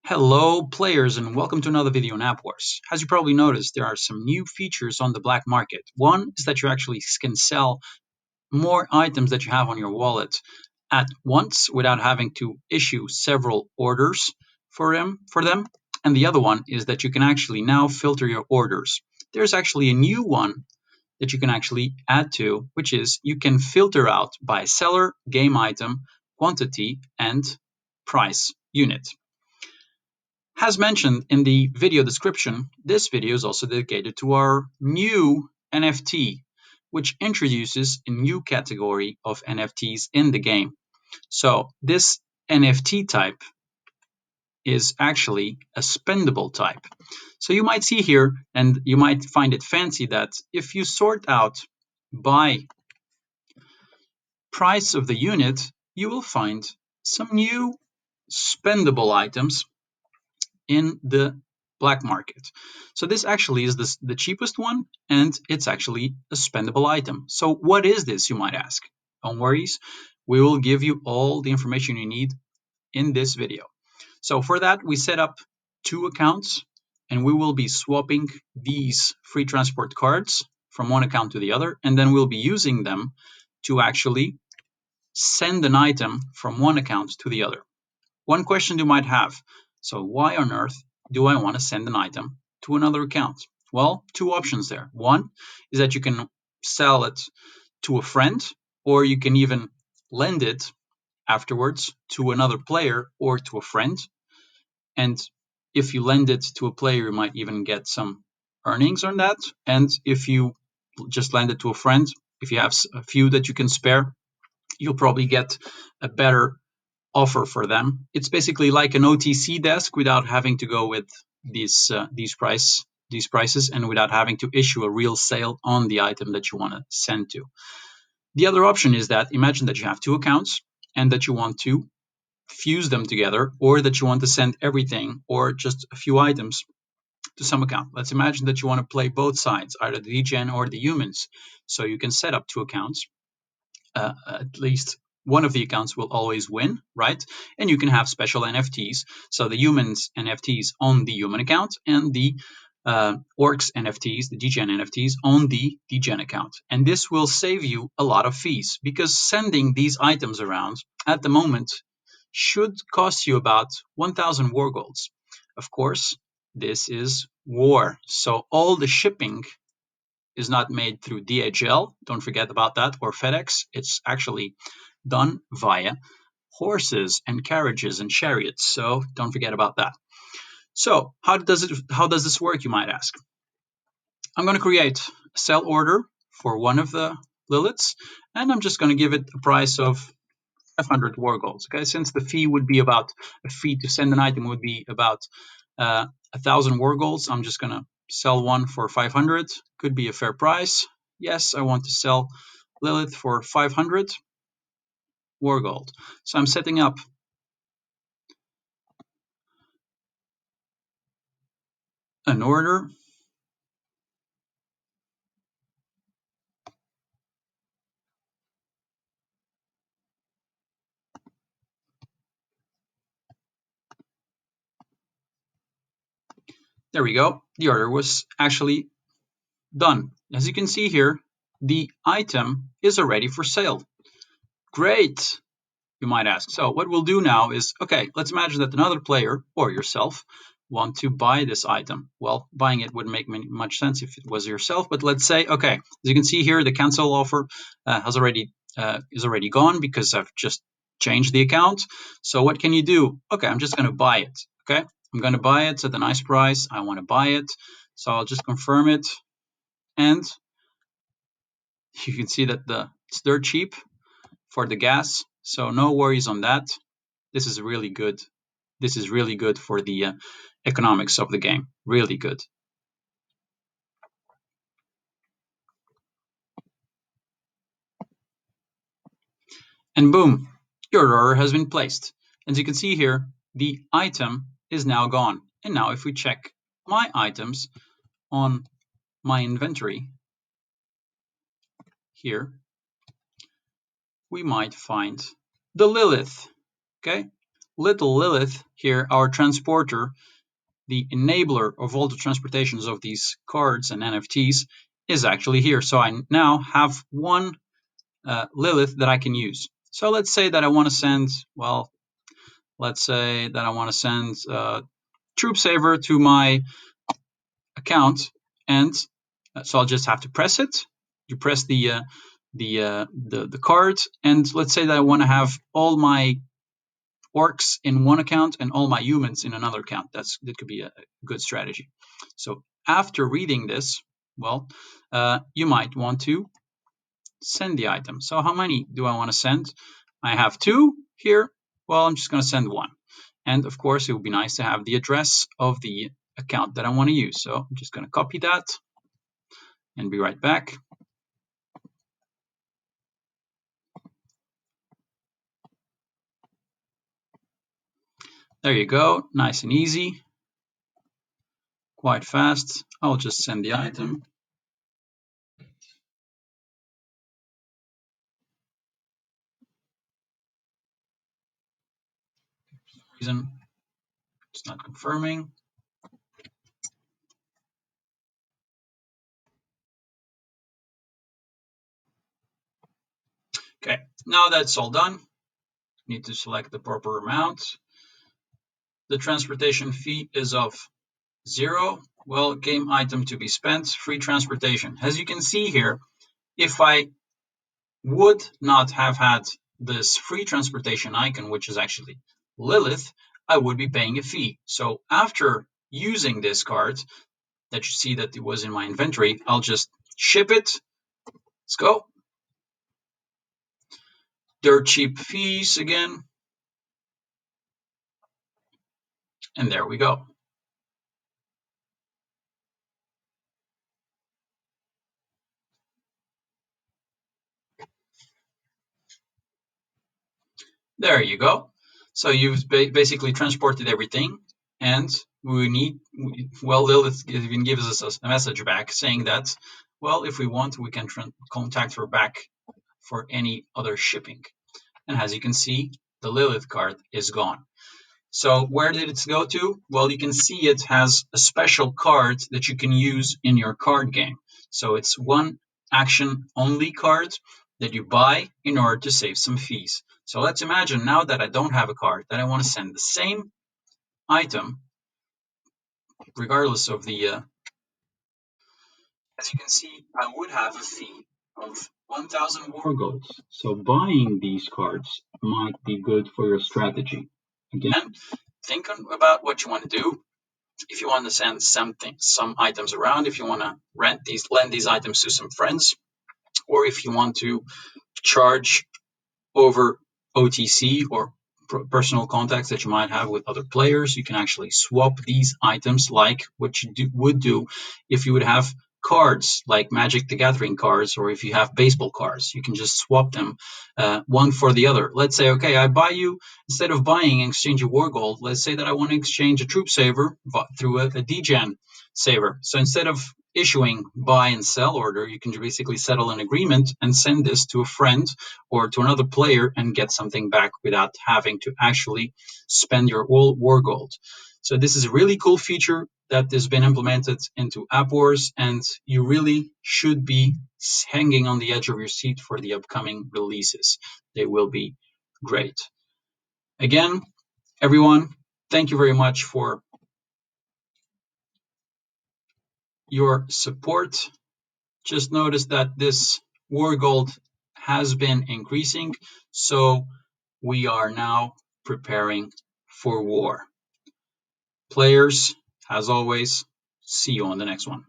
Hello players and welcome to another video on APWARS. As you probably noticed, there are some new features on the black market. One is that you actually can sell more items that you have on your wallet at once without having to issue several orders for them. And the other one is that you can actually now filter your orders. There's actually a new one that you can actually add to, which is you can filter out by seller, game item, quantity, and price unit. As mentioned in the video description, this video is also dedicated to our new NFT, which introduces a new category of NFTs in the game. So this NFT type is actually a spendable type. So you might see here, and you might find it fancy, that if you sort out by price of the unit, you will find some new spendable items in the black market. So this actually is the cheapest one, and it's actually a spendable item. So what is this, you might ask? Don't worry, we will give you all the information you need in this video. So for that, we set up two accounts, and we will be swapping these free transport cards from one account to the other, and then we'll be using them to actually send an item from one account to the other. One question you might have: so why on earth do I want to send an item to another account? Well, two options there. One is that you can sell it to a friend, or you can even lend it afterwards to another player or to a friend. And if you lend it to a player, you might even get some earnings on that. And if you just lend it to a friend, if you have a few that you can spare, you'll probably get a better offer for them. It's basically like an OTC desk without having to go with these prices and without having to issue a real sale on the item that you want to send to. The other option is that imagine that you have two accounts and that you want to fuse them together, or that you want to send everything or just a few items to some account. Let's imagine that you want to play both sides, either the degen or the humans. So you can set up two accounts. At least one of the accounts will always win, right? And you can have special NFTs. So the humans NFTs on the human account, and the orcs NFTs, the degen NFTs, on the degen account. And this will save you a lot of fees, because sending these items around at the moment should cost you about 1,000 war golds. Of course, this is war, so all the shipping is not made through DHL, don't forget about that, or FedEx. It's actually done via horses and carriages and chariots, so don't forget about that. So how does this work, you might ask? I'm going to create a sell order for one of the Liliths, and I'm just going to give it a price of 500 war golds. Okay, since the fee would be about, a fee to send an item would be about 1,000 war golds, I'm just going to sell one for 500. Could be a fair price. Yes, I want to sell Lilith for 500 war gold. So I'm setting up an order. There we go. The order was actually done. As you can see here, the item is already for sale. Great, you might ask. So what we'll do now is, okay, let's imagine that another player or yourself want to buy this item. Well, buying it wouldn't make much sense if it was yourself, but let's say, okay, as you can see here, the cancel offer is already gone because I've just changed the account. So what can you do? Okay, I'm just going to buy it. Okay, I'm going to buy it at a nice price. I want to buy it, so I'll just confirm it, and you can see that it's dirt cheap for the gas, so no worries on that. This is really good. This is really good for the economics of the game. Really good. And boom, your order has been placed. As you can see here, the item is now gone. And now if we check my items on my inventory here, we might find the Lilith. Okay, little Lilith here, our transporter, the enabler of all the transportations of these cards and NFTs, is actually here. So I now have one Lilith that I can use. So let's say that I want to send, well, let's say that I want to send Troop Saver to my account, and so I'll just have to press it. You press the card, and let's say that I want to have all my orcs in one account and all my humans in another account. That could be a good strategy. So after reading this, well, you might want to send the item. So how many do I want to send? I have 2 here. Well, I'm just going to send 1. And of course, it would be nice to have the address of the account that I want to use. So I'm just going to copy that and be right back. There you go. Nice and easy. Quite fast. I'll just send the item. Reason it's not confirming. Okay, now that's all done. Need to select the proper amount. The transportation fee is of 0. Well, game item to be spent, free transportation. As you can see here, if I would not have had this free transportation icon, which is actually Lilith, I would be paying a fee. So after using this card that you see that it was in my inventory, I'll just ship it. Let's go. Dirt cheap fees again. And there we go. There you go. So you've basically transported everything, and well, Lilith even gives us a message back saying that, well, if we want, we can contact her back for any other shipping. And as you can see, the Lilith card is gone. So where did it go to? Well, you can see it has a special card that you can use in your card game. So it's one action only card that you buy in order to save some fees. So let's imagine now that I don't have a card, that I want to send the same item, regardless of the, as you can see, I would have a fee of 1,000 war golds. So buying these cards might be good for your strategy. Again, think about what you want to do. If you want to send some items around, if you want to lend these items to some friends, or if you want to charge over OTC or personal contacts that you might have with other players, you can actually swap these items like what you would do if you would have cards like Magic the Gathering cards, or if you have baseball cards, you can just swap them one for the other. Let's say, okay, I buy you, instead of buying and exchange a war gold, let's say that I want to exchange a troop saver through a degen saver. So instead of issuing buy and sell order, you can basically settle an agreement and send this to a friend or to another player and get something back without having to actually spend your war gold. So this is a really cool feature that has been implemented into APWARS, and you really should be hanging on the edge of your seat for the upcoming releases. They will be great. Again, everyone, thank you very much for your support. Just notice that this war gold has been increasing, so we are now preparing for war. Players, as always, see you on the next one.